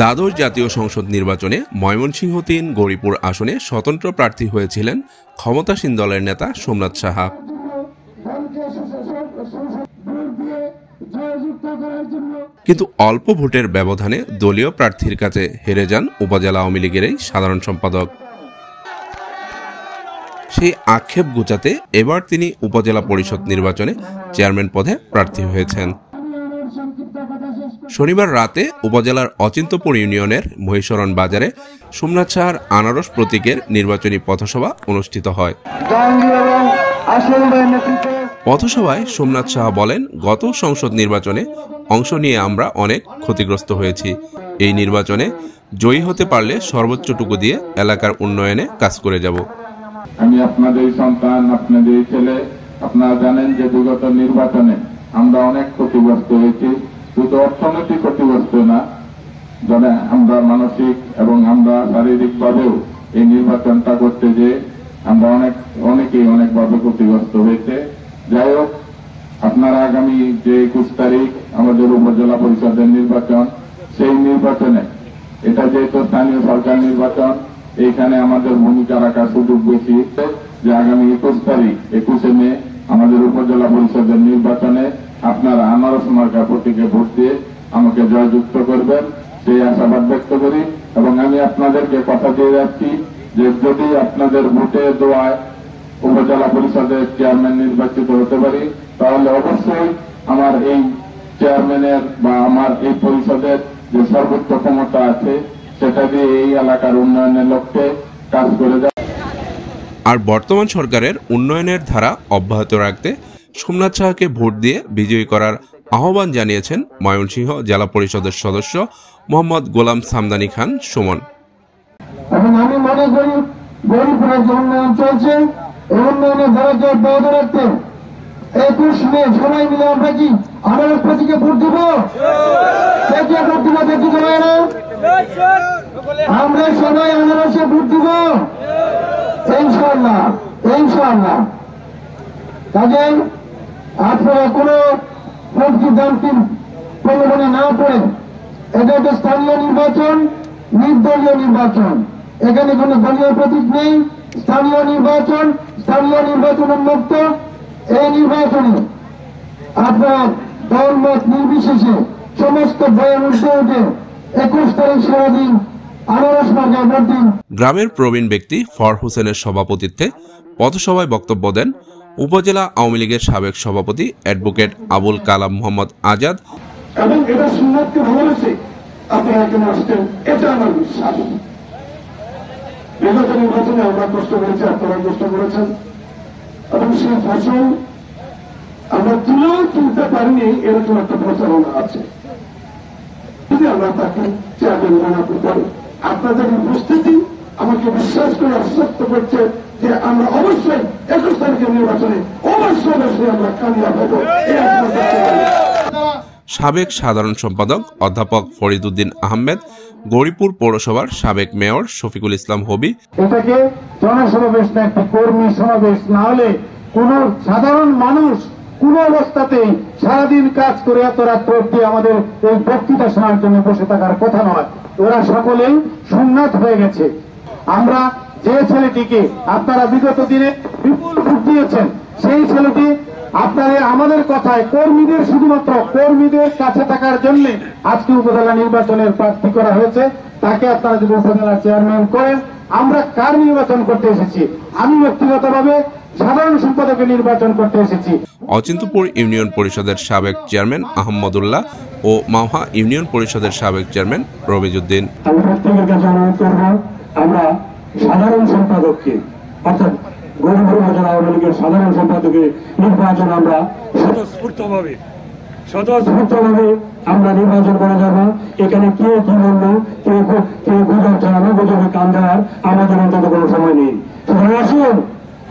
দ্বাদশ জাতীয় সংসদ নির্বাচনে ময়মনসিংহ ৩ গৌরীপুর আসনে স্বতন্ত্র প্রার্থী হয়েছিলেন ক্ষমতাসীন দলের নেতা সোমনাথ সাহা। কিন্তু অল্প ভোটের ব্যবধানে দলীয় প্রার্থীর কাছে হেরে যান উপজেলা আওয়ামী লীগের এই সাধারণ সম্পাদক। সেই আক্ষেপ ঘোচাতে এবার তিনি উপজেলা পরিষদ নির্বাচনে চেয়ারম্যান পদে প্রার্থী হয়েছেন। শনিবার রাতে উপজেলার অচিন্তপুর ইউনিয়নের মহিষরণ বাজারে সোমনাথ সাহার আনারস প্রতীকের নির্বাচনী পথসভা অনুষ্ঠিত হয়। পথসভায় সোমনাথ সাহা বলেন, গত সংসদ নির্বাচনে অংশ নিয়ে আমরা অনেক ক্ষতিগ্রস্ত হয়েছি। এই নির্বাচনে জয়ী হতে পারলে সর্বোচ্চটুকু দিয়ে এলাকার উন্নয়নে কাজ করে যাব। আমি আপনাদের সন্তান, আপনাদের ছেলে। আপনারা জানেন যে বিগত নির্বাচনে আমরা অনেক ক্ষতিগ্রস্ত হয়েছি। শুধু অর্থনৈতিক ক্ষতিগ্রস্ত না, যারা আমরা মানসিক এবং আমরা শারীরিকভাবেও এই নির্বাচনটা করতে যে আমরা অনেকেই অনেকভাবে ক্ষতিগ্রস্ত হয়েছে। যাই হোক, আপনারা আগামী যে 21 তারিখ আমাদের উপজেলা পরিষদের নির্বাচন, সেই নির্বাচনে এটা যেহেতু স্থানীয় সরকার নির্বাচন, এইখানে আমাদের ভূমিকা রাখার সুযোগ বেশি যে আগামী 21 তারিখ 21শে মে আমাদের উপজেলা পরিষদের নির্বাচনে আপনারা আনারস মার্কা প্রতীকে ভোট দিয়ে আমাকে জয়যুক্ত করবেন, সেই আশাবাদ ব্যক্ত করি। এবং আমি আপনাদেরকে কথা দিয়ে যাচ্ছি যে যদি আপনাদের ভোটে দোয়ায় উপজেলা পরিষদের চেয়ারম্যান নির্বাচিত হতে পারি, তাহলে অবশ্যই আমার এই চেয়ারম্যানের বা আমার এই পরিষদের যে সর্বোচ্চ ক্ষমতা আছে সেটা দিয়ে এই এলাকার উন্নয়নের লক্ষ্যে কাজ করে যায়। আর বর্তমান সরকারের উন্নয়নের ধারা অব্যাহত রাখতে সোমনাথ সাহাকে ভোট দিয়ে বিজয়ী করার আহ্বান জানিয়েছেন ময়মনসিংহ জেলা পরিষদের সদস্য মোহাম্মদ গোলাম সামদানি খান সুমন। এবং আমি মনে করি গৌরীপুরের যে উন্নয়ন চলছে, এই উন্নয়নের ধারাকে অব্যাহত রাখতে 21 মে সবাই মিলে আমরা কি আনারস প্রতীকে ভোট দিব? ভোট দিব দেখি সবাই না, আমরা সবাই আনারসে ভোট দিব ইনশাআল্লাহ, ইনশাআল্লাহ। কাজেই আপনারা কোনো ভোটকি দামটি প্রলোভনে না পড়ে, এটা একটা স্থানীয় নির্বাচন, নির্দলীয় নির্বাচন। এখানে কোনো দলীয় প্রতীক নেই, স্থানীয় নির্বাচন, স্থানীয় নির্বাচন উন্মুক্ত। এই নির্বাচনে আপনার দলমত নির্বিশেষে সমস্ত ভয়ের উঠে উঠে 21 তারিখ সারাদিন আনারস মার্কায় ভোট দিন। গ্রামের প্রবীণ ব্যক্তি ফর হোসেনের সভাপতিত্বে পথসভায় বক্তব্য দেন উপজেলা আওয়ামী লীগের সাবেক সভাপতি অ্যাডভোকেট আবুল কালাম মোহাম্মদ আজাদ। এবং এটা সুন্নাতকে ভালোবেসে আপনারা এখানে আসতেন, এটা আমার বিশ্বাস। বিগত নির্বাচনে আমরা কষ্ট করেছি, আপনারা কষ্ট করেছেন, এবং সেই ফসল আমরা তুলেও তুলতে পারিনি, এরকম একটা প্রচারণা আছে। যদি আমরা তাকে চেয়ারম্যান বানাতে পারি, আপনাদের উপস্থিতি আমাকে বিশ্বাস করে আশ্বস্ত করছে যে আমরা অবশ্যই 21 তারিখের নির্বাচনে অবশ্যই আমরা কামিয়াব হব। সাবেক সাধারণ সম্পাদক অধ্যাপক ফরিদ উদ্দিন আহমেদ, গৌরীপুর পৌরসভার সাবেক মেয়র শফিকুল ইসলাম হবি। এটাকে জনসমাবেশ না, একটি কর্মী সমাবেশ না হলে কোন সাধারণ মানুষ কোন অবস্থাতেই সারাদিন কাজ করে এত রাত পর্যন্ত আমাদের এই বক্তৃতা শোনার জন্য বসে থাকার কথা নয়। ওরা সকলেই সোমনাথ হয়ে গেছে। আমরা যে ছেলেটিকে আপনারা বিগত দিনে বিপুল ভোট দিয়েছেন, সেই ছেলেটি আপনারা আমাদের কথায় কর্মীদের, শুধুমাত্র কর্মীদের কাছে থাকার জন্য আজকে উপজেলা নির্বাচনের প্রার্থী করা হয়েছে। তাকে আপনারা যদি উপজেলা চেয়ারম্যান করেন, আমরা কার নির্বাচন করতে এসেছি? আমি ব্যক্তিগতভাবে সাধারণ সম্পাদকের নির্বাচন করতে এসেছি। অচিন্তপুর ইউনিয়ন পরিষদের সাবেক চেয়ারম্যান আহমদুল্লাহ ও মাওহা ইউনিয়ন পরিষদের সাবেক চেয়ারম্যান রবিজউদ্দিন। আমি প্রত্যেকের কাছে অনুরোধ করব, আমরা সাধারণ সম্পাদককে, অর্থাৎ গৌরীপুর উপজেলা আওয়ামী লীগের সাধারণ সম্পাদকের নির্বাচন আমরা স্বতঃস্ফূর্তভাবে আমরা নির্বাচন করে যাব। এখানে কে কি বললো, কেউ গুজব ছড়ানো, গুজবে কান দেওয়ার আমাদের অন্তত কোনো সময় নেই। আসুন,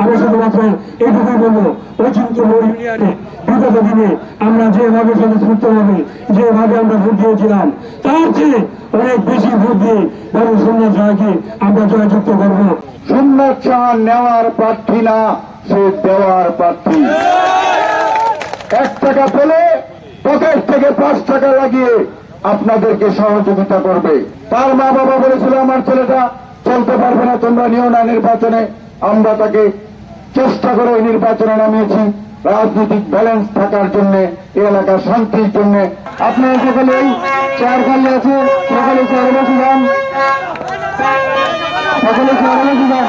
আমি শুধুমাত্র এইটুকুই বলবো, অচিন্তপুর ইউনিয়নে বিগত দিনে আমরা যেভাবে স্বতঃস্ফূর্তভাবে যেভাবে আমরা ভোট দিয়েছিলাম, তার চেয়ে অনেক বেশি ভোট দিয়ে বাবু সোমনাথ সাহাকে আমরা জয়যুক্ত করবো। সোমনাথ সাহা নেওয়ার প্রার্থী না, সে দেওয়ার প্রার্থী। 1 টাকা পেলে পকেট থেকে 5 টাকা লাগিয়ে আপনাদেরকে সহযোগিতা করবে। তার মা বাবা বলেছিল আমার ছেলেটা চলতে পারবে না, তোমরা নিও না নির্বাচনে। আমরা তাকে চেষ্টা করে এই নির্বাচনে নামিয়েছি রাজনৈতিক ব্যালেন্স থাকার জন্য, এই এলাকার শান্তির জন্য। আপনারা সকলে এই চেয়ার খালি আছে, সকলে চেয়ারে বসে যান, সকলে চেয়ারে বসে যান।